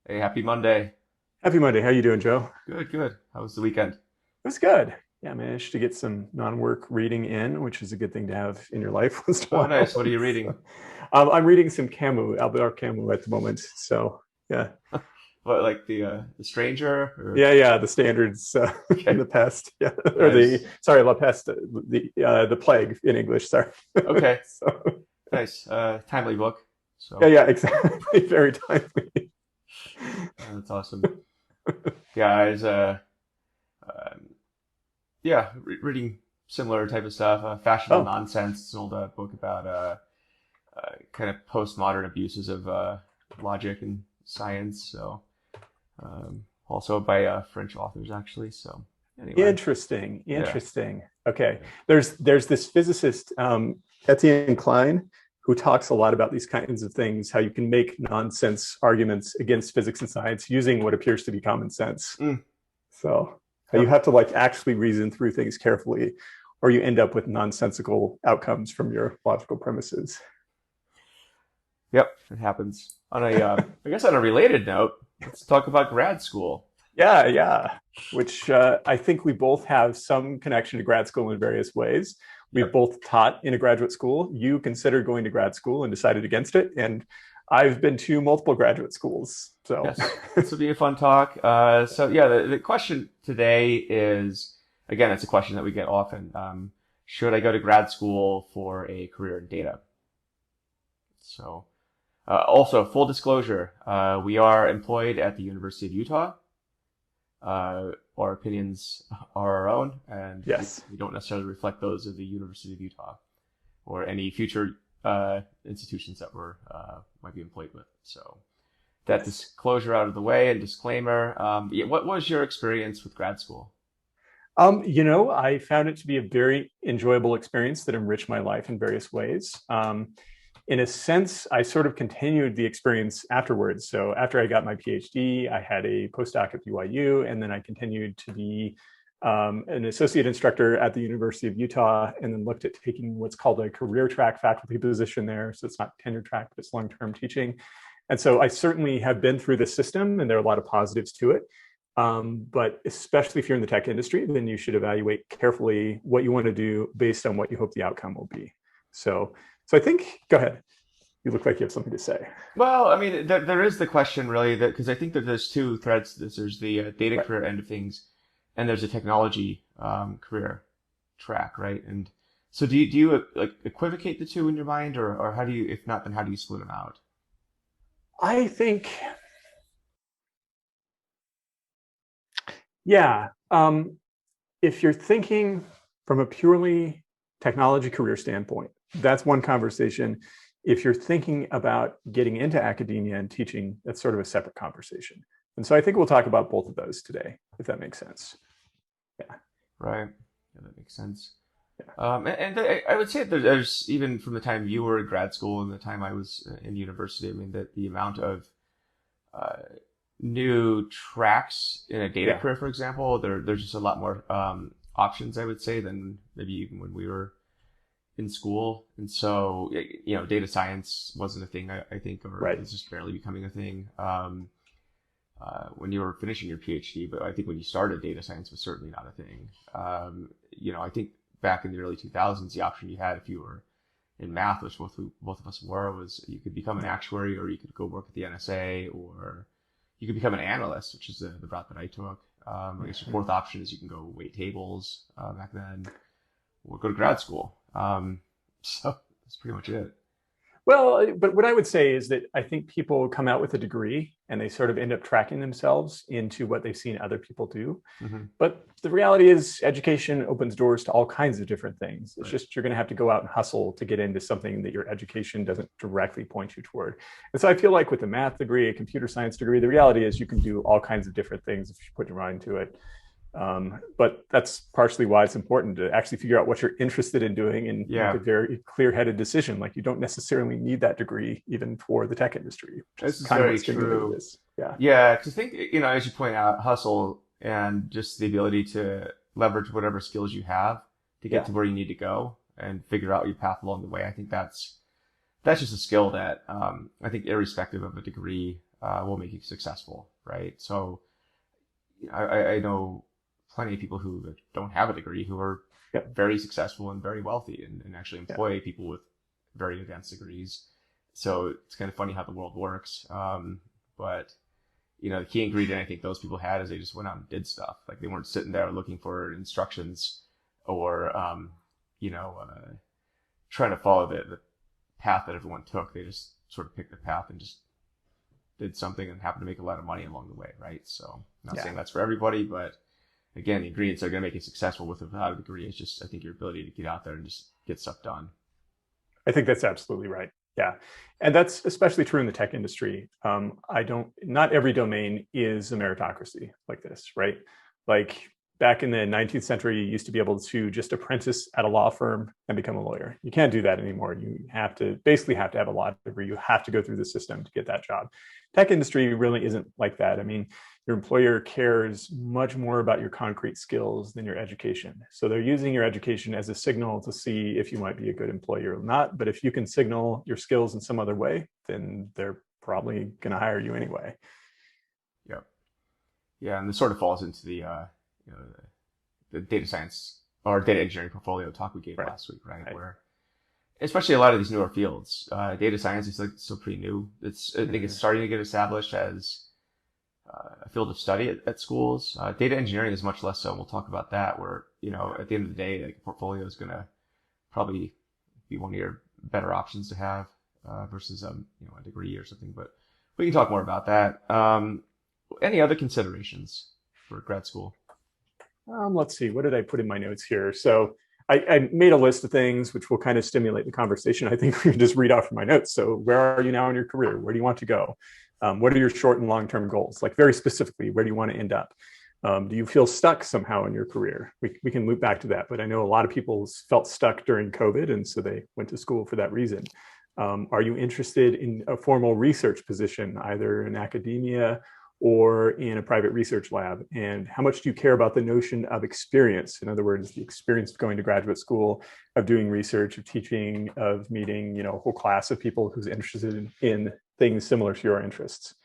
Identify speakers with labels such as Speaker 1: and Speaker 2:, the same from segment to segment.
Speaker 1: Hey, happy Monday.
Speaker 2: Happy Monday. How you doing, Joe?
Speaker 1: Good, good. How was the weekend?
Speaker 2: It was good. Yeah, I managed to get some non-work reading in, which is a good thing to have in your life once in a
Speaker 1: Oh, nice.
Speaker 2: while.
Speaker 1: What are you
Speaker 2: So,
Speaker 1: reading?
Speaker 2: I'm reading some Camus, Albert Camus at the moment. So, yeah,
Speaker 1: What, like the Stranger? Or
Speaker 2: yeah, the standards,
Speaker 1: okay,
Speaker 2: the pest, yeah, or
Speaker 1: nice.
Speaker 2: La Peste, the plague in English. Sorry.
Speaker 1: Okay,
Speaker 2: So,
Speaker 1: nice. Timely book.
Speaker 2: yeah,
Speaker 1: So
Speaker 2: yeah, exactly. Very timely.
Speaker 1: that's awesome. Yeah, I was um, yeah reading similar type of stuff. Fashionable
Speaker 2: Oh,
Speaker 1: Nonsense. It's an old book about kind of postmodern abuses of logic and science. So also by French authors actually. So anyway,
Speaker 2: interesting,
Speaker 1: yeah.
Speaker 2: interesting. Okay, there's this physicist, Etienne Klein, who talks a lot about these kinds of things, how you can make nonsense arguments against physics and science using what appears to be common sense.
Speaker 1: Mm,
Speaker 2: So how you
Speaker 1: yep.
Speaker 2: have to like actually reason through things carefully, or you end up with nonsensical outcomes from your logical premises.
Speaker 1: Yep, it happens. On a, I guess on a related note, let's talk about grad school.
Speaker 2: Yeah, yeah. Which I think we both have some connection to grad school in various ways. We've
Speaker 1: Yep.
Speaker 2: both taught in a graduate school. You considered going to grad school and decided against it. And I've been to multiple graduate schools. So,
Speaker 1: Yes, this will be a fun talk. So yeah, the question today is, again, it's a question that we get often. Should I go to grad school for a career in data? So, also full disclosure, we are employed at the University of Utah. Our opinions are our own, and
Speaker 2: yes.
Speaker 1: we don't necessarily reflect those of the University of Utah or any future institutions that we're might be employed with. So that
Speaker 2: Yes.
Speaker 1: disclosure out of the way and disclaimer. Yeah, what was your experience with grad school?
Speaker 2: I found it to be a very enjoyable experience that enriched my life in various ways. In a sense, I sort of continued the experience afterwards. So after I got my PhD, I had a postdoc at BYU, and then I continued to be an associate instructor at the University of Utah, and then looked at taking what's called a career track faculty position there. So it's not tenure track, but it's long-term teaching. And so I certainly have been through the system, and there are a lot of positives to it. But especially if you're in the tech industry, then you should evaluate carefully what you want to do based on what you hope the outcome will be. So I think, go ahead. You look like you have something to say.
Speaker 1: Well, I mean, there is the question really that because I think that there's two threads. There's the data
Speaker 2: Right.
Speaker 1: career end of things, and there's a technology career track, right? And so do you like equivocate the two in your mind, or how do you, if not, then how do you split them out?
Speaker 2: I think, yeah. If you're thinking from a purely technology career standpoint, that's one conversation. If you're thinking about getting into academia and teaching, that's sort of a separate conversation. And so I think we'll talk about both of those today, if that makes sense. Yeah.
Speaker 1: Right? Yeah, that makes sense.
Speaker 2: Yeah.
Speaker 1: And I would say that there's even from the time you were in grad school and the time I was in university. I mean, that the amount of uh, new tracks in a data
Speaker 2: Yeah.
Speaker 1: career, for example, there's just a lot more options, I would say, than maybe even when we were in school. And so, data science wasn't a thing, I think, or
Speaker 2: Right.
Speaker 1: is just barely becoming a thing when you were finishing your PhD. But I think when you started, data science was certainly not a thing. I think back in the early 2000s, the option you had if you were in math, which both of us were, was you could become an actuary or you could go work at the NSA or you could become an analyst, which is the route that I took. I guess your fourth option is you can go wait tables back then or go to grad school. So that's pretty much it.
Speaker 2: Well, but what I would say is that I think people come out with a degree and they sort of end up tracking themselves into what they've seen other people do.
Speaker 1: Hmm.
Speaker 2: But the reality is, education opens doors to all kinds of different things. It's
Speaker 1: Right.
Speaker 2: just you're going to have to go out and hustle to get into something that your education doesn't directly point you toward. And so I feel like with a math degree, a computer science degree, the reality is you can do all kinds of different things if you put your mind to it. But that's partially why it's important to actually figure out what you're interested in doing and make
Speaker 1: Yeah,
Speaker 2: a very clear-headed decision. Like you don't necessarily need that degree even for the tech industry, which is
Speaker 1: this is
Speaker 2: kind of
Speaker 1: very
Speaker 2: what stimulated
Speaker 1: true.
Speaker 2: this. Yeah.
Speaker 1: Yeah, because I think, as you point out, hustle and just the ability to leverage whatever skills you have to get
Speaker 2: Yeah.
Speaker 1: to where you need to go and figure out your path along the way. I think that's just a skill that I think irrespective of a degree, will make you successful, right? So I know plenty of people who don't have a degree who are very successful and very wealthy and actually employ people with very advanced degrees. So it's kind of funny how the world works. But the key ingredient I think those people had is they just went out and did stuff. Like they weren't sitting there looking for instructions or, trying to follow the path that everyone took. They just sort of picked the path and just did something and happened to make a lot of money along the way, right? So I'm not saying that's for everybody, but again, the ingredients that are going to make you successful with or without a degree is just, I think, your ability to get out there and just get stuff done.
Speaker 2: I think that's absolutely right. Yeah. And that's especially true in the tech industry. Not every domain is a meritocracy like this, right? Like back in the 19th century, you used to be able to just apprentice at a law firm and become a lawyer. You can't do that anymore. You basically have to have a law degree. You have to go through the system to get that job. Tech industry really isn't like that. I mean, your employer cares much more about your concrete skills than your education. So they're using your education as a signal to see if you might be a good employer or not. But if you can signal your skills in some other way, then they're probably going to hire you anyway.
Speaker 1: Yep. Yeah, and this sort of falls into the data science or data engineering portfolio talk we gave last week, right? Where especially a lot of these newer fields, data science is still pretty new. I think it's starting to get established as a field of study at schools. Data engineering is much less so, and we'll talk about that. Where at the end of the day, like, portfolio is going to probably be one of your better options to have versus a degree or something. But we can talk more about that. Any other considerations for grad school?
Speaker 2: Let's see. What did I put in my notes here? So I made a list of things which will kind of stimulate the conversation. I think we can just read off from my notes. So where are you now in your career? Where do you want to go? What are your short and long-term goals? Like very specifically, where do you want to end up? Do you feel stuck somehow in your career? We can loop back to that, but I know a lot of people felt stuck during COVID, and so they went to school for that reason. Are you interested in a formal research position, either in academia or in a private research lab? And how much do you care about the notion of experience? In other words, the experience of going to graduate school, of doing research, of teaching, of meeting, a whole class of people who's interested in things similar to your interests.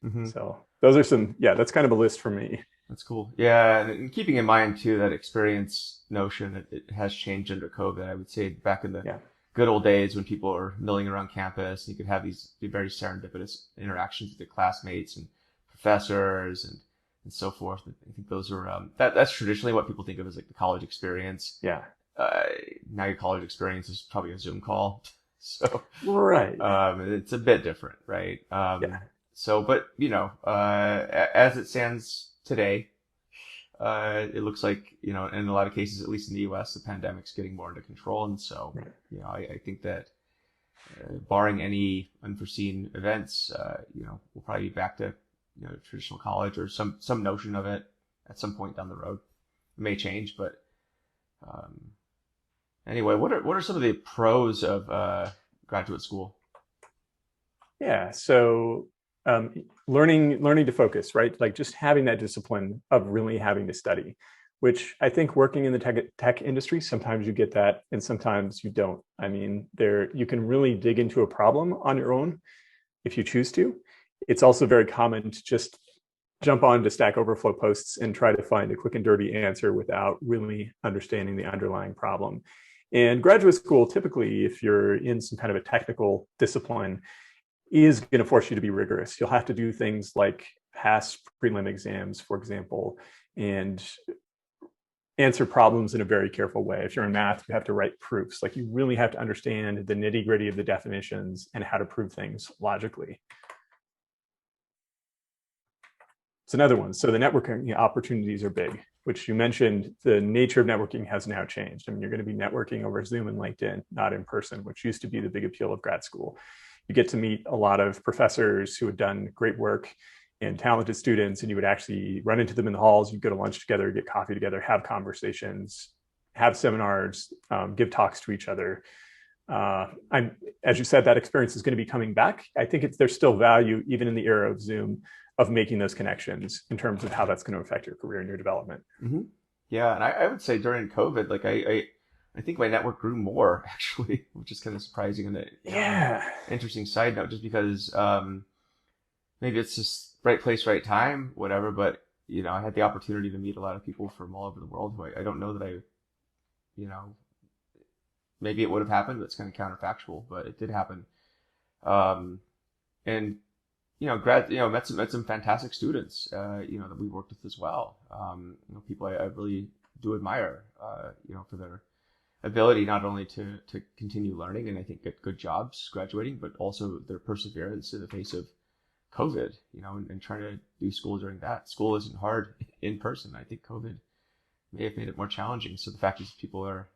Speaker 2: Mm-hmm. So those are that's kind of a list for me.
Speaker 1: That's cool. Yeah. And keeping in mind too, that experience notion, it has changed under COVID. I would say back in the good old days when people were milling around campus, you could have these very serendipitous interactions with your classmates and professors and so forth. I think those are, that's traditionally what people think of as like the college experience.
Speaker 2: Yeah.
Speaker 1: Now your college experience is probably a Zoom call. So,
Speaker 2: right.
Speaker 1: It's a bit different, right? So, but as it stands today, it looks like, in a lot of cases, at least in the US, the pandemic's getting more under control. And so, I think that, barring any unforeseen events, we'll probably be back to, traditional college or some notion of it at some point down the road. It may change, but, anyway, what are some of the pros of graduate school?
Speaker 2: Yeah, so learning to focus, right? Like just having that discipline of really having to study, which I think working in the tech industry, sometimes you get that and sometimes you don't. I mean, you can really dig into a problem on your own if you choose to. It's also very common to just jump on to Stack Overflow posts and try to find a quick and dirty answer without really understanding the underlying problem. And graduate school, typically, if you're in some kind of a technical discipline, is going to force you to be rigorous. You'll have to do things like pass prelim exams, for example, and answer problems in a very careful way. If you're in math, you have to write proofs. Like you really have to understand the nitty-gritty of the definitions and how to prove things logically. It's another one. So the networking opportunities are big, which you mentioned. The nature of networking has now changed. I mean, you're going to be networking over Zoom and LinkedIn, not in person, which used to be the big appeal of grad school. You get to meet a lot of professors who had done great work and talented students, and you would actually run into them in the halls. You'd go to lunch together, get coffee together, have conversations, have seminars, give talks to each other. As you said, that experience is going to be coming back. I think there's still value, even in the era of Zoom, of making those connections in terms of how that's going to affect your career and your development.
Speaker 1: Mm-hmm. Yeah, and I would say during COVID, like I think my network grew more actually, which is kind of surprising and interesting side note, just because maybe it's just right place, right time, whatever. But, I had the opportunity to meet a lot of people from all over the world who I don't know that you know, maybe it would have happened, but it's kind of counterfactual, but it did happen. Um, and, met some fantastic students, that we worked with as well. People I really do admire, for their ability not only to continue learning and I think get good jobs graduating, but also their perseverance in the face of COVID, and trying to do school during that. School isn't hard in person. I think COVID may have made it more challenging. So the fact that people are,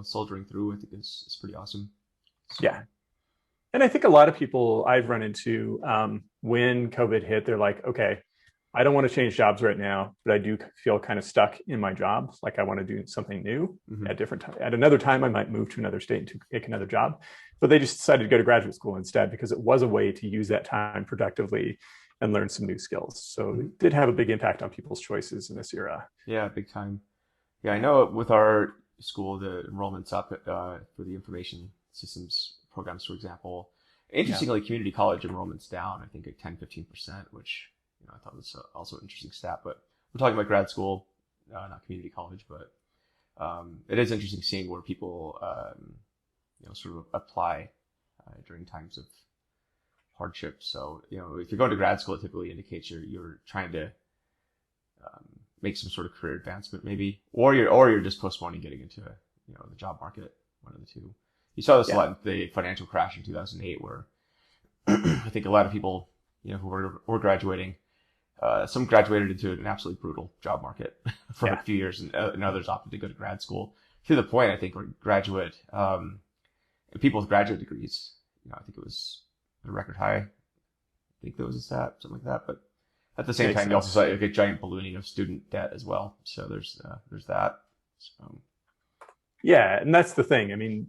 Speaker 1: soldiering through, I think is pretty awesome. So,
Speaker 2: Yeah. And I think a lot of people I've run into when COVID hit, they're like, okay, I don't want to change jobs right now, but I do feel kind of stuck in my job. Like I want to do something new at different time. At another time, I might move to another state to take another job, but they just decided to go to graduate school instead because it was a way to use that time productively and learn some new skills. So it did have a big impact on people's choices in this era.
Speaker 1: Yeah, big time. Yeah, I know with our school, the enrollment's up for the information systems programs, for example. Interestingly, community college enrollment's down, I think, at 10-15%, which I thought was also an interesting stat. But we're talking about grad school, not community college. But it is interesting seeing where people, sort of apply during times of hardship. So, if you're going to grad school, it typically indicates you're trying to make some sort of career advancement, maybe, or you're just postponing getting into the job market. One of the two. You saw this a lot in the financial crash in 2008, where I think a lot of people, who were graduating, some graduated into an absolutely brutal job market for a few years, and others opted to go to grad school to the point, I think, where people with graduate degrees, I think it was a record high. I think there was a stat, something like that. But at the same time, you also saw like a giant ballooning of student debt as well. So there's that. So.
Speaker 2: Yeah, and that's the thing. I mean,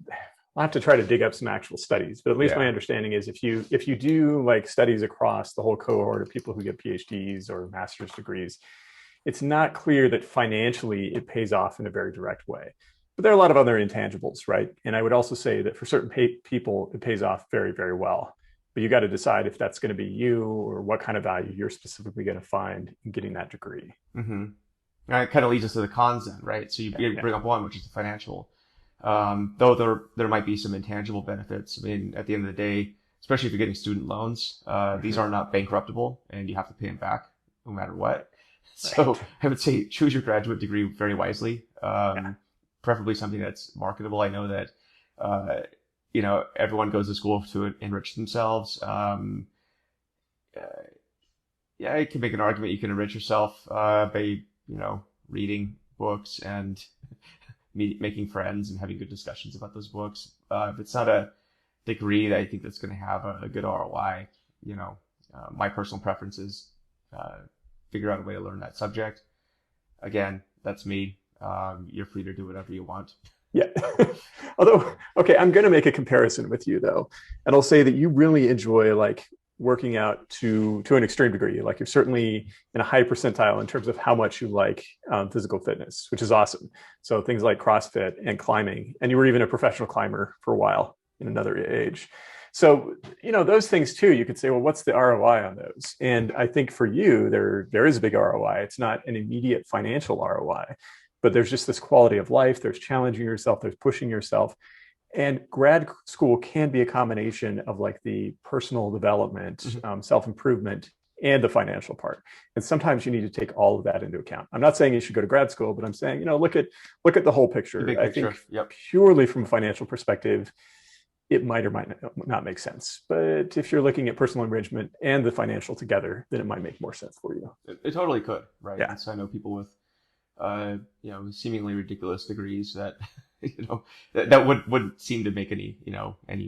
Speaker 2: I'll have to try to dig up some actual studies, but at least my understanding is if you do like studies across the whole cohort of people who get PhDs or master's degrees, it's not clear that financially it pays off in a very direct way. But there are a lot of other intangibles, right? And I would also say that for certain people, it pays off very, very well. But you got to decide if that's going to be you or what kind of value you're specifically going to find in getting that degree.
Speaker 1: Mm-hmm. And it kind of leads us to the cons then, right? So you bring up one, which is the financial. Though there might be some intangible benefits. I mean, at the end of the day, especially if you're getting student loans, these are not bankruptable and you have to pay them back no matter what. So I would say choose your graduate degree very wisely. Preferably something that's marketable. I know that, everyone goes to school to enrich themselves. You can make an argument. You can enrich yourself, by, reading books and making friends and having good discussions about those books. If it's not a degree that I think that's going to have a good ROI, my personal preference is figure out a way to learn that subject. Again, that's me. You're free to do whatever you want.
Speaker 2: Yeah. Although, okay, I'm going to make a comparison with you though. And I'll say that you really enjoy like working out to an extreme degree. Like you're certainly in a high percentile in terms of how much you like physical fitness, which is awesome. So things like CrossFit and climbing, and you were even a professional climber for a while in another age. So, those things too, you could say, well, what's the ROI on those? And I think for you, there is a big ROI. It's not an immediate financial ROI, but there's just this quality of life. There's challenging yourself. There's pushing yourself. And grad school can be a combination of like the personal development, self-improvement, and the financial part. And sometimes you need to take all of that into account. I'm not saying you should go to grad school, but I'm saying, look at the whole picture. I think purely from a financial perspective, it might or might not make sense. But if you're looking at personal enrichment and the financial together, then it might make more sense for you.
Speaker 1: It totally could, right?
Speaker 2: Yeah.
Speaker 1: And so I know people with, seemingly ridiculous degrees that, that wouldn't seem to make any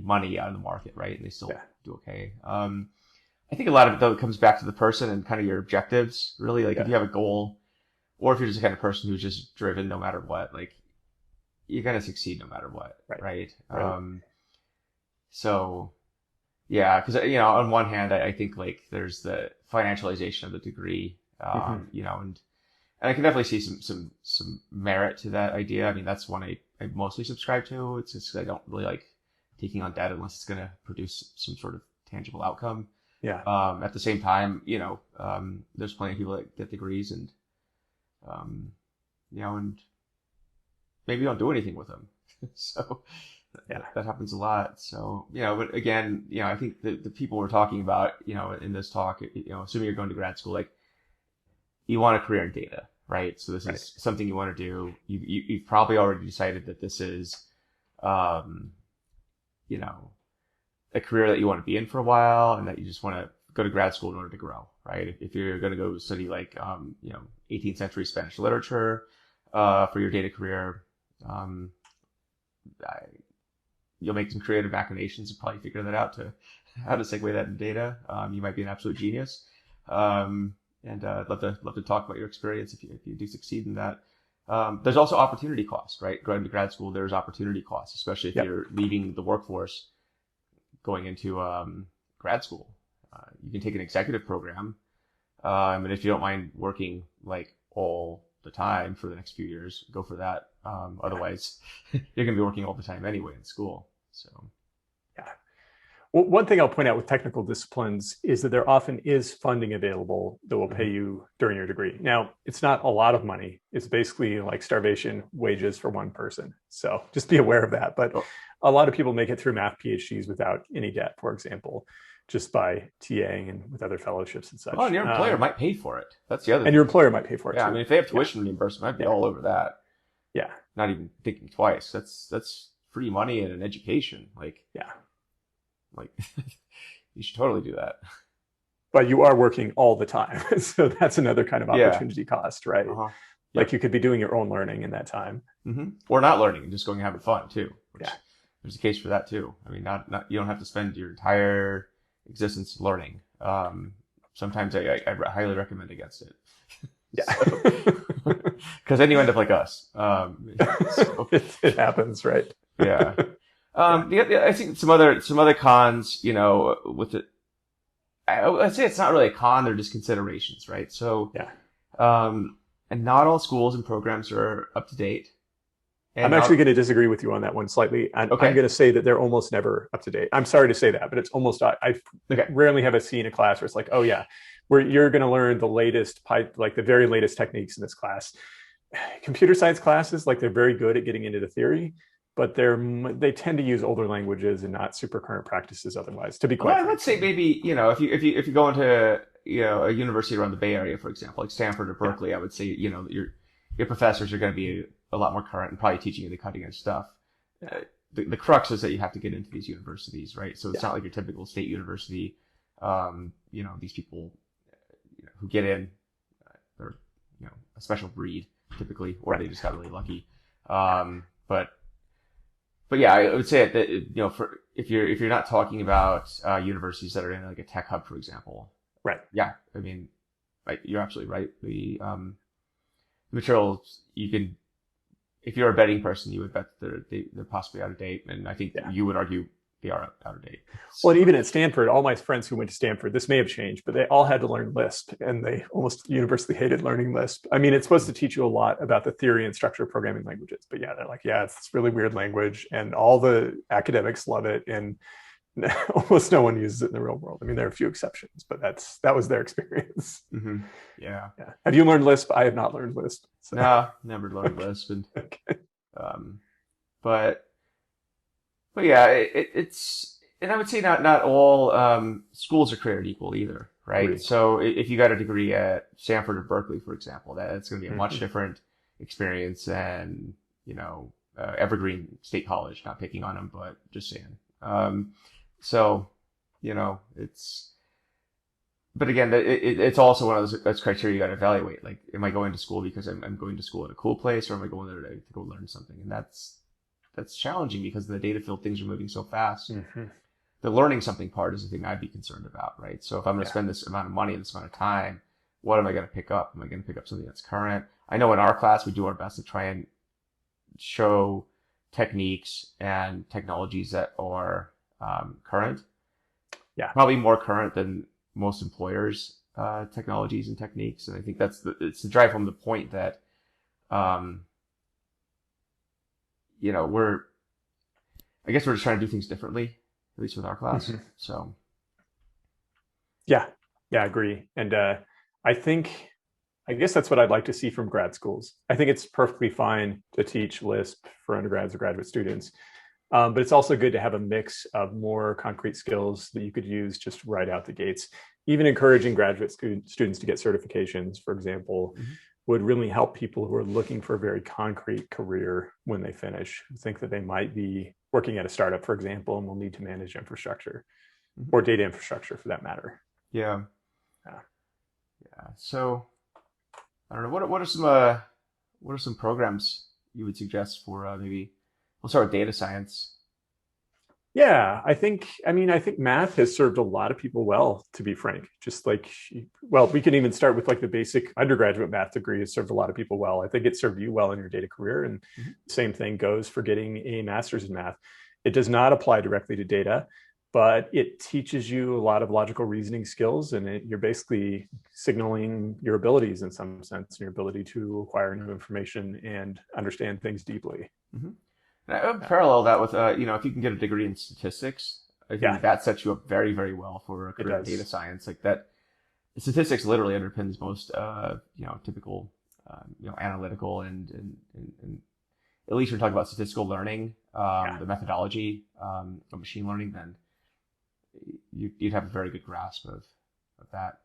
Speaker 1: money out of the market, right? And they still do okay. I think a lot of it though comes back to the person and kind of your objectives, really. Like if you have a goal, or if you're just the kind of person who's just driven no matter what, like you're gonna succeed no matter what, right? So yeah, because on one hand, I think like there's the financialization of the degree, and I can definitely see some merit to that idea. I mean, that's one I mostly subscribe to. It's just I don't really like taking on debt unless it's going to produce some sort of tangible outcome.
Speaker 2: Yeah.
Speaker 1: At the same time, there's plenty of people that get degrees and, and maybe don't do anything with them. So
Speaker 2: Yeah.
Speaker 1: that happens a lot. So, but again, I think the people we're talking about, in this talk, assuming you're going to grad school, like you want a career in data, right? So this is something you want to do. You've probably already decided that this is, a career that you want to be in for a while and that you just want to go to grad school in order to grow, right? If you're going to go study 18th century Spanish literature, for your data career, you'll make some creative machinations and probably figure that out to how to segue that in data. You might be an absolute genius. And I'd love to talk about your experience if you do succeed in that. There's also opportunity cost, right? Going to grad school, there's opportunity costs, especially if you're leaving the workforce going into grad school. You can take an executive program, and if you don't mind working like all the time for the next few years, go for that. Otherwise, you're going to be working all the time anyway in school. So,
Speaker 2: yeah. Well, one thing I'll point out with technical disciplines is that there often is funding available that will pay you during your degree. Now, it's not a lot of money. It's basically like starvation wages for one person. So just be aware of that. But a lot of people make it through math PhDs without any debt, for example, just by TAing and with other fellowships and such.
Speaker 1: Oh, and your employer might pay for it. That's the other thing.
Speaker 2: And your employer might pay for it
Speaker 1: too. I mean, if they have tuition reimbursement, I'd be all over that.
Speaker 2: Yeah.
Speaker 1: Not even thinking twice. That's free money and an education. Like you should totally do that.
Speaker 2: But you are working all the time. So that's another kind of opportunity cost, right? Like you could be doing your own learning in that time.
Speaker 1: Or not learning and just going and having fun too. There's a case for that too. I mean, not you don't have to spend your entire existence learning. Sometimes I highly recommend against it. Because then you end up like us. So.
Speaker 2: It happens, right?
Speaker 1: Yeah. I think some other cons, with it, I'd say it's not really a con, they're just considerations, right? So, and not all schools and programs are up to date. And
Speaker 2: I'm actually going to disagree with you on that one slightly. I'm going to say that they're almost never up to date. I'm sorry to say that, but it's almost, I rarely have seen a class where it's like, oh yeah, where you're going to learn the latest, like the very latest techniques in this class. Computer science classes, like they're very good at getting into the theory, but they tend to use older languages and not super current practices otherwise, to be quite frank.
Speaker 1: I'd say maybe, if you go into, a university around the Bay Area, for example, like Stanford or Berkeley, I would say, your professors are going to be a lot more current and probably teaching you the cutting edge stuff. The crux is that you have to get into these universities, right? So it's not like your typical state university. These people who get in, they're, a special breed typically, or they just got really lucky. But yeah, I would say that, for, if you're not talking about, universities that are in like a tech hub, for example.
Speaker 2: Right.
Speaker 1: Yeah. I mean, you're absolutely right. The materials you can, if you're a betting person, you would bet that they're possibly out of date. And I think you would argue they are out of date. So.
Speaker 2: Well, and even at Stanford, all my friends who went to Stanford, this may have changed, but they all had to learn Lisp, and they almost universally hated learning Lisp. I mean, it's supposed to teach you a lot about the theory and structure of programming languages, but they're like, it's this really weird language, and all the academics love it, and almost no one uses it in the real world. I mean, there are a few exceptions, but that was their experience.
Speaker 1: Yeah.
Speaker 2: Have you learned Lisp? I have not learned Lisp.
Speaker 1: So. No, never learned Lisp. And, but yeah, it's, and I would say not all schools are created equal either, right? Really? So if you got a degree at Stanford or Berkeley, for example, that's going to be a much different experience than, Evergreen State College. Not picking on them, but just saying. So, but again, it's also one of those criteria you got to evaluate. Like, am I going to school because I'm going to school at a cool place, or am I going there to go learn something? And that's challenging because in the data field, things are moving so fast. The learning something part is the thing I'd be concerned about, right? So if I'm going to spend this amount of money, this amount of time, what am I going to pick up? Am I going to pick up something that's current? I know in our class, we do our best to try and show techniques and technologies that are current. Probably more current than most employers' technologies and techniques. And I think it's to drive home the point that, I guess we're just trying to do things differently, at least with our class. So.
Speaker 2: Yeah, yeah, I agree. And I think, I guess that's what I'd like to see from grad schools. I think it's perfectly fine to teach Lisp for undergrads or graduate students, but it's also good to have a mix of more concrete skills that you could use just right out the gates. Even encouraging graduate students to get certifications, for example,
Speaker 1: Mm-hmm.
Speaker 2: would really help people who are looking for a very concrete career when they finish, who think that they might be working at a startup, for example, and will need to manage infrastructure
Speaker 1: Mm-hmm.
Speaker 2: or data infrastructure for that matter.
Speaker 1: Yeah.
Speaker 2: Yeah.
Speaker 1: Yeah. So I don't know. What are some programs you would suggest for maybe we'll start with data science.
Speaker 2: Yeah, I think math has served a lot of people well, to be frank. Just like, well, we can even start with like the basic undergraduate math degree has served a lot of people well. I think it served you well in your data career. And
Speaker 1: Mm-hmm.
Speaker 2: the same thing goes for getting a master's in math. It does not apply directly to data, but it teaches you a lot of logical reasoning skills. And you're basically signaling your abilities in some sense, and your ability to acquire new information and understand things deeply.
Speaker 1: Mm-hmm. And I would
Speaker 2: Yeah.
Speaker 1: parallel that with if you can get a degree in statistics, I think
Speaker 2: Yeah,
Speaker 1: that sets you up very, very well for a
Speaker 2: it
Speaker 1: career in data
Speaker 2: does.
Speaker 1: science. Like that, statistics literally underpins most typical analytical and at least we're talking about statistical learning,
Speaker 2: Yeah.
Speaker 1: the methodology of machine learning, then you'd have a very good grasp of that.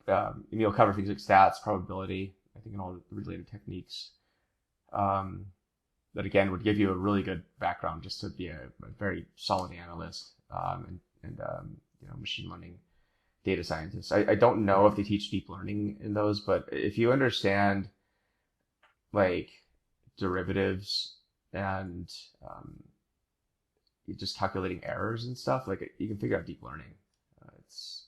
Speaker 1: And you'll cover things like stats, probability, I think, and all the related techniques. Um, that again would give you a really good background just to be a very solid analyst and machine learning data scientist. I don't know if they teach deep learning in those, but if you understand like derivatives and you're just calculating errors and stuff, like you can figure out deep learning. It's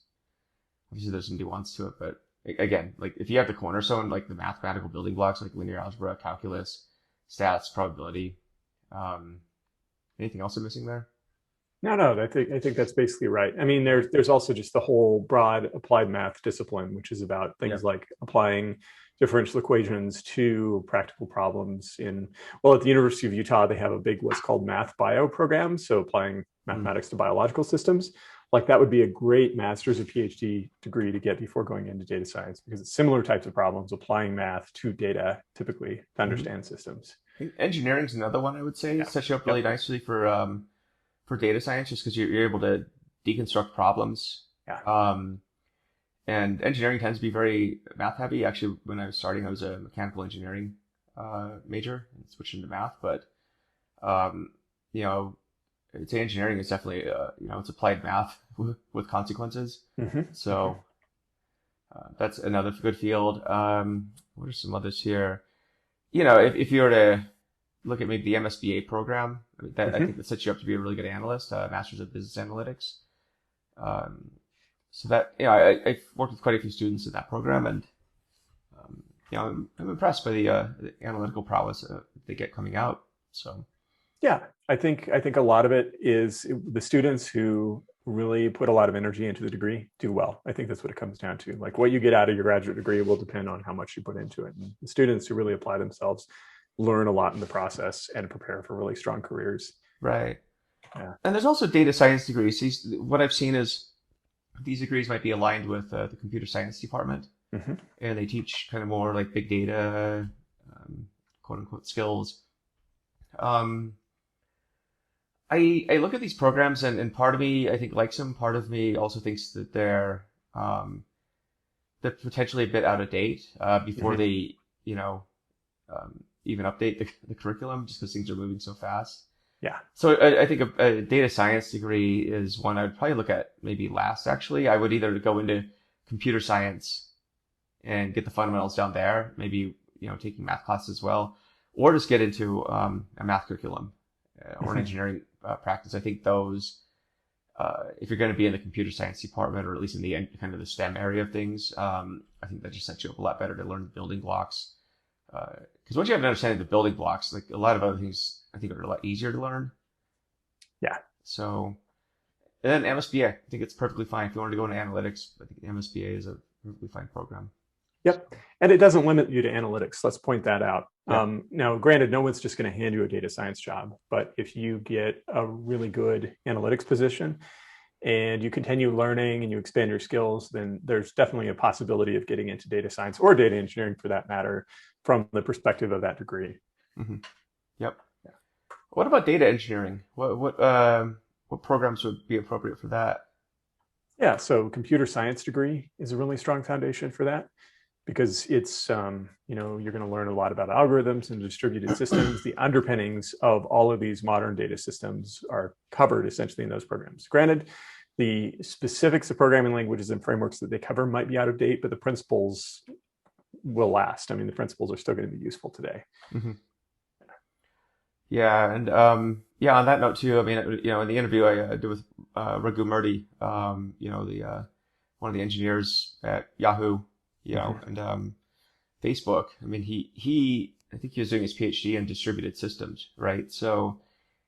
Speaker 1: obviously there's some nuance to it, but again, like if you have the cornerstone, like the mathematical building blocks, like linear algebra, calculus, stats, probability. Um, Anything else I'm missing there?
Speaker 2: No, no, I think that's basically right. I mean, there's also just the whole broad applied math discipline, which is about
Speaker 1: Yeah.
Speaker 2: things like applying differential equations to practical problems in, well, at the University of Utah, they have a big what's called math bio program. So applying
Speaker 1: Mm.
Speaker 2: mathematics to biological systems. Like that would be a great master's or PhD degree to get before going into data science, because it's similar types of problems applying math to data typically to
Speaker 1: Mm-hmm.
Speaker 2: understand systems.
Speaker 1: I think engineering's another one I would say
Speaker 2: Yeah.
Speaker 1: sets you up really
Speaker 2: Yep.
Speaker 1: nicely for data science, just because you're able to deconstruct problems.
Speaker 2: Yeah.
Speaker 1: Um, and engineering tends to be very math heavy. Actually, when I was starting, I was a mechanical engineering major and switched into math. But um, you know, I'd say engineering is definitely it's applied math with consequences.
Speaker 2: Mm-hmm.
Speaker 1: So that's another good field. What are some others here? If you were to look at maybe the MSBA program, I
Speaker 2: Mm-hmm.
Speaker 1: think that sets you up to be a really good analyst, Masters of Business Analytics. Um, so that, I've worked with quite a few students in that program, and I'm impressed by the analytical prowess they get coming out. So
Speaker 2: Yeah, I think a lot of it is the students who really put a lot of energy into the degree do well. I think that's what it comes down to. Like what you get out of your graduate degree will depend on how much you put into it. And the students who really apply themselves learn a lot in the process and prepare for really strong careers.
Speaker 1: right,
Speaker 2: Yeah.
Speaker 1: and there's also data science degrees. What I've seen is these degrees might be aligned with the computer science department,
Speaker 2: Mm-hmm.
Speaker 1: and they teach kind of more like big data, quote unquote skills. Um, I look at these programs and part of me I think likes them. Part of me also thinks that um, they're potentially a bit out of date before
Speaker 2: Mm-hmm.
Speaker 1: they even update the curriculum just because things are moving so fast.
Speaker 2: Yeah.
Speaker 1: So I think a data science degree is one I would probably look at maybe last. Actually, I would either go into computer science and get the fundamentals down there, maybe taking math classes as well, or just get into a math curriculum or an
Speaker 2: Mm-hmm.
Speaker 1: engineering practice. I think those, if you're going to be in the computer science department or at least in the kind of the STEM area of things, I think that just sets you up a lot better to learn the building blocks. Because once you have an understanding of the building blocks, like a lot of other things, I think are a lot easier to learn.
Speaker 2: Yeah.
Speaker 1: So, and then MSBA, I think it's perfectly fine if you wanted to go into analytics. I think the MSBA is a perfectly fine program. So,
Speaker 2: Yep. And it doesn't limit you to analytics. Let's point that out.
Speaker 1: yeah.
Speaker 2: Now, granted, no one's just going to hand you a data science job, but if you get a really good analytics position, and you continue learning and you expand your skills, then there's definitely a possibility of getting into data science or data engineering for that matter from the perspective of that degree.
Speaker 1: Mm-hmm. Yep. What about data engineering? What programs would be appropriate for that?
Speaker 2: Yeah, so computer science degree is a really strong foundation for that because it's you're going to learn a lot about algorithms and distributed systems. The underpinnings of all of these modern data systems are covered essentially in those programs. Granted, the specifics of programming languages and frameworks that they cover might be out of date, but the principles will last. I mean, the principles are still going to be useful today.
Speaker 1: Mm-hmm. Yeah, and on that note too, I mean, in the interview I did with Raghu Murthy, the one of the engineers at Yahoo, and Facebook. I mean, I think he was doing his PhD in distributed systems, right? So,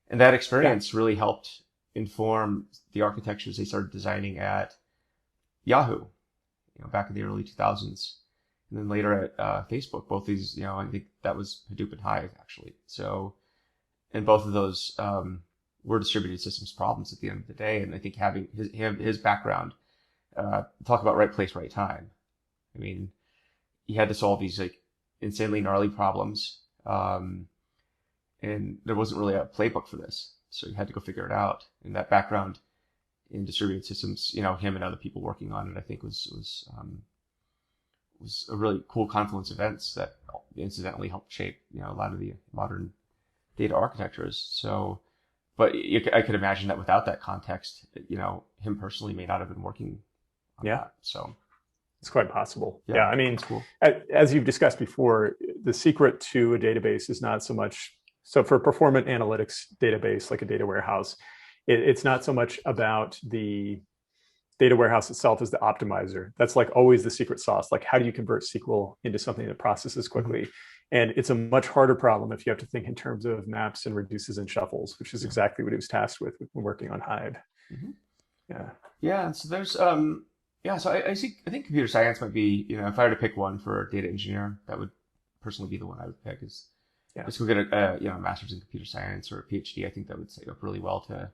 Speaker 1: and that experience really helped inform the architectures they started designing at Yahoo, back in the early 2000s. And then later at Facebook, both these, I think that was Hadoop and Hive actually. So, and both of those were distributed systems problems at the end of the day. And I think having his background, talk about right place, right time. I mean, he had to solve these like insanely gnarly problems, and there wasn't really a playbook for this, so you had to go figure it out. And that background in distributed systems, him and other people working on it, I think was a really cool confluence of events that incidentally helped shape a lot of the modern data architectures. So, but I could imagine that without that context, him personally may not have been working on that. So
Speaker 2: it's quite possible. Yeah, I mean,
Speaker 1: cool.
Speaker 2: As you've discussed before, the secret to a database is not so much, so for a performant analytics database like a data warehouse, it's not so much about the data warehouse itself as the optimizer. That's like always the secret sauce. Like, how do you convert SQL into something that processes quickly? And it's a much harder problem if you have to think in terms of maps and reduces and shuffles, which is exactly what he was tasked with when working on Hive.
Speaker 1: Mm-hmm. Yeah. So there's so I think computer science might be, if I were to pick one for data engineer, that would personally be the one I would pick. Just go get a master's in computer science or a PhD. I think that would set you up really well to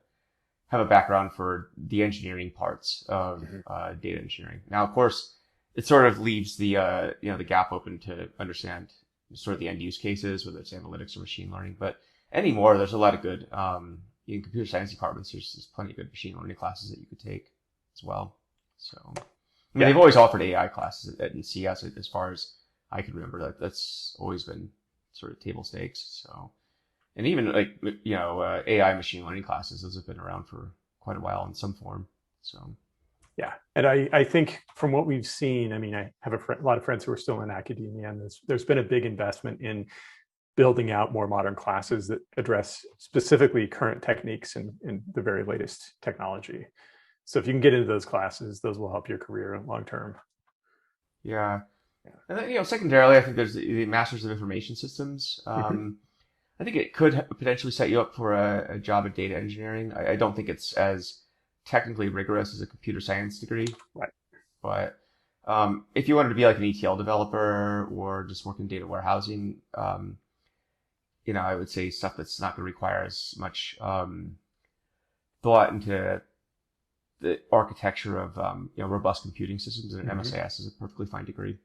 Speaker 1: have a background for the engineering parts of data engineering. Now, of course, it sort of leaves the the gap open to understand sort of the end use cases, whether it's analytics or machine learning. But anymore, there's a lot of good in computer science departments. There's plenty of good machine learning classes that you could take as well. So, I mean, they've always offered AI classes at CS as far as I can remember. That's always been sort of table stakes. So, and even like AI machine learning classes, those have been around for quite a while in some form. So,
Speaker 2: yeah, and I think from what we've seen, I mean, I have a lot of friends who are still in academia, and there's been a big investment in building out more modern classes that address specifically current techniques and the very latest technology. So if you can get into those classes, those will help your career long term.
Speaker 1: Yeah. And then, secondarily, I think there's the Masters of Information Systems. I think it could potentially set you up for a job in data engineering. I don't think it's as technically rigorous as a computer science degree.
Speaker 2: Right.
Speaker 1: But if you wanted to be like an ETL developer or just work in data warehousing, I would say stuff that's not going to require as much thought into the architecture of robust computing systems, and an MSIS is a perfectly fine degree.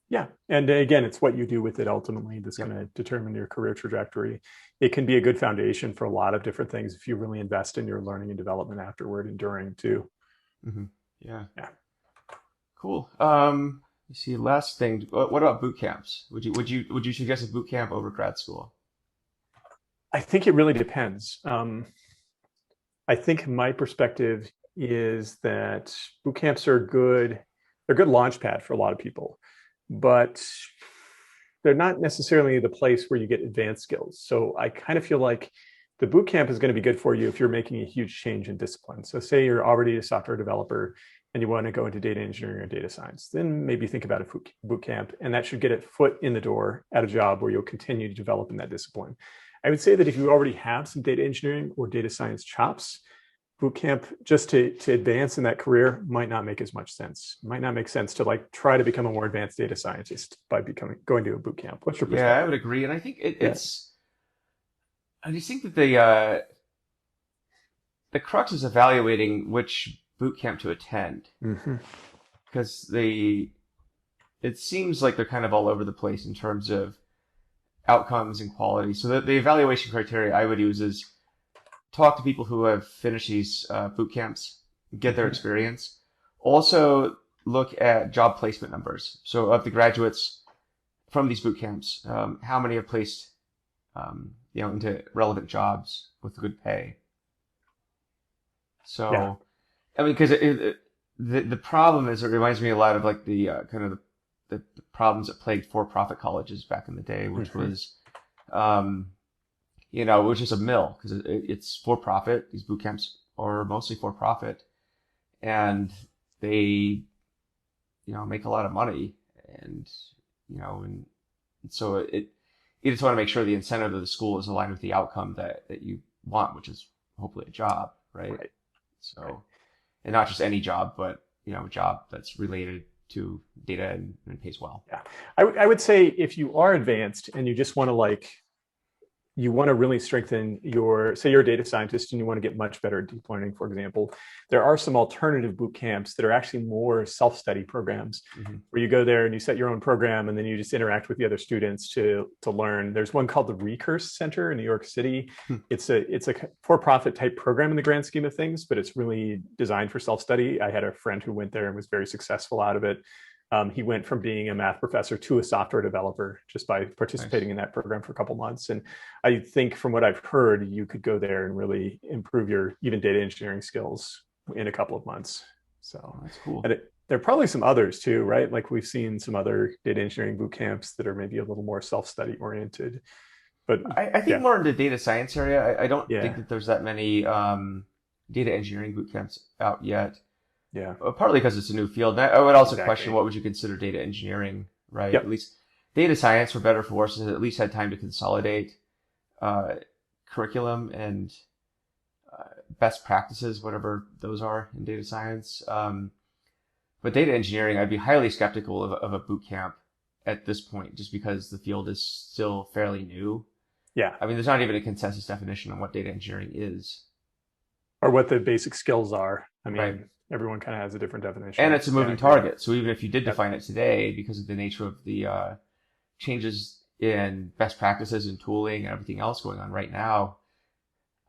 Speaker 2: Yeah, and again, it's what you do with it ultimately that's going to determine your career trajectory. It can be a good foundation for a lot of different things if you really invest in your learning and development afterward and during too.
Speaker 1: Yeah. Cool. Let's see. Last thing. What about boot camps? Would you suggest a boot camp over grad school?
Speaker 2: I think it really depends. I think my perspective is that boot camps are good. They're a good launch pad for a lot of people, but they're not necessarily the place where you get advanced skills. So I kind of feel like the boot camp is going to be good for you if you're making a huge change in discipline. So say you're already a software developer and you want to go into data engineering or data science, then maybe think about a boot camp, and that should get a foot in the door at a job where you'll continue to develop in that discipline. I would say that if you already have some data engineering or data science chops, boot camp just to advance in that career might not make as much sense. It might not make sense to like try to become a more advanced data scientist by going to a boot camp. What's your perspective?
Speaker 1: Yeah, I would agree, and I think it's. I just think that the crux is evaluating which boot camp to attend, because it seems like they're kind of all over the place in terms of outcomes and quality. So the evaluation criteria I would use is talk to people who have finished these boot camps, get their experience. Also look at job placement numbers. So of the graduates from these boot camps, how many have placed into relevant jobs with good pay. So, yeah. I mean, because the problem is, it reminds me a lot of like the kind of the problems that plagued for-profit colleges back in the day, which was, it was just a mill, because it's for-profit. These boot camps are mostly for-profit, and they, make a lot of money, and so you just want to make sure the incentive of the school is aligned with the outcome that you want, which is hopefully a job, right? So, and not just any job, but, a job that's related to data and pays well.
Speaker 2: Yeah. I would say if you are advanced and you just want to you want to really strengthen say you're a data scientist and you want to get much better at deep learning, for example, there are some alternative boot camps that are actually more self-study programs where you go there and you set your own program and then you just interact with the other students to learn. There's one called the Recurse Center in New York City. It's a for-profit type program in the grand scheme of things, but it's really designed for self-study. I had a friend who went there and was very successful out of it. He went from being a math professor to a software developer just by participating in that program for a couple months. And I think from what I've heard, you could go there and really improve your even data engineering skills in a couple of months. So
Speaker 1: that's cool.
Speaker 2: And there are probably some others too, right? Like we've seen some other data engineering boot camps that are maybe a little more self-study oriented. But
Speaker 1: I think more in the data science area. I don't think that there's that many data engineering boot camps out yet.
Speaker 2: Yeah.
Speaker 1: Partly because it's a new field. I would also question what would you consider data engineering, right? At least data science, for better or for worse, has at least had time to consolidate curriculum and best practices, whatever those are in data science. But data engineering, I'd be highly skeptical of a boot camp at this point, just because the field is still fairly new.
Speaker 2: Yeah.
Speaker 1: I mean, there's not even a consensus definition on what data engineering is.
Speaker 2: Or what the basic skills are. I mean, everyone kind of has a different definition.
Speaker 1: And it's a moving target. So even if you did define it today, because of the nature of the changes in best practices and tooling and everything else going on right now,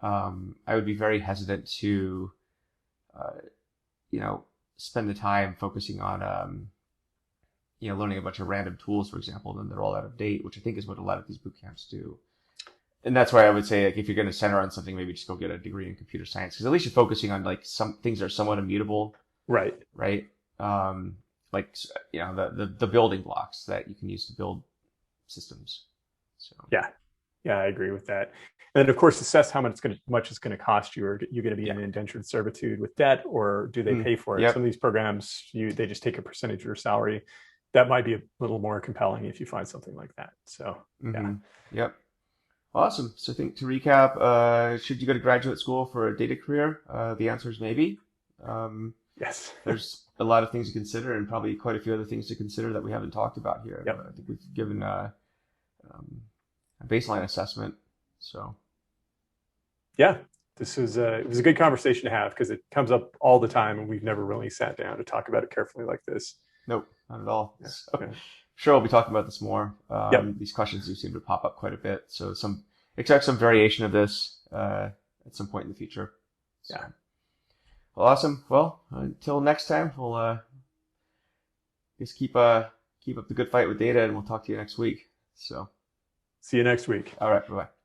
Speaker 1: I would be very hesitant to, spend the time focusing on, learning a bunch of random tools, for example, and then they're all out of date, which I think is what a lot of these boot camps do. And that's why I would say, if you're going to center on something, maybe just go get a degree in computer science, because at least you're focusing on some things that are somewhat immutable. Right. The building blocks that you can use to build systems. So yeah,
Speaker 2: I agree with that. And of course, assess how much it's going to cost you. Are you going to be in indentured servitude with debt, or do they pay for it? Some of these programs, they just take a percentage of your salary. That might be a little more compelling if you find something like that. So
Speaker 1: Yep. Awesome. So I think to recap, should you go to graduate school for a data career? The answer is maybe.
Speaker 2: Yes.
Speaker 1: There's a lot of things to consider, and probably quite a few other things to consider that we haven't talked about here. But I think we've given a baseline assessment. So
Speaker 2: it was a good conversation to have, because it comes up all the time, and we've never really sat down to talk about it carefully like this.
Speaker 1: Nope, not at all. Sure, we'll be talking about this more. These questions do seem to pop up quite a bit. So expect some variation of this at some point in the future. So. Well, awesome. Well, until next time, we'll just keep up the good fight with data, and we'll talk to you next week. So
Speaker 2: see you next week.
Speaker 1: All right. Bye-bye.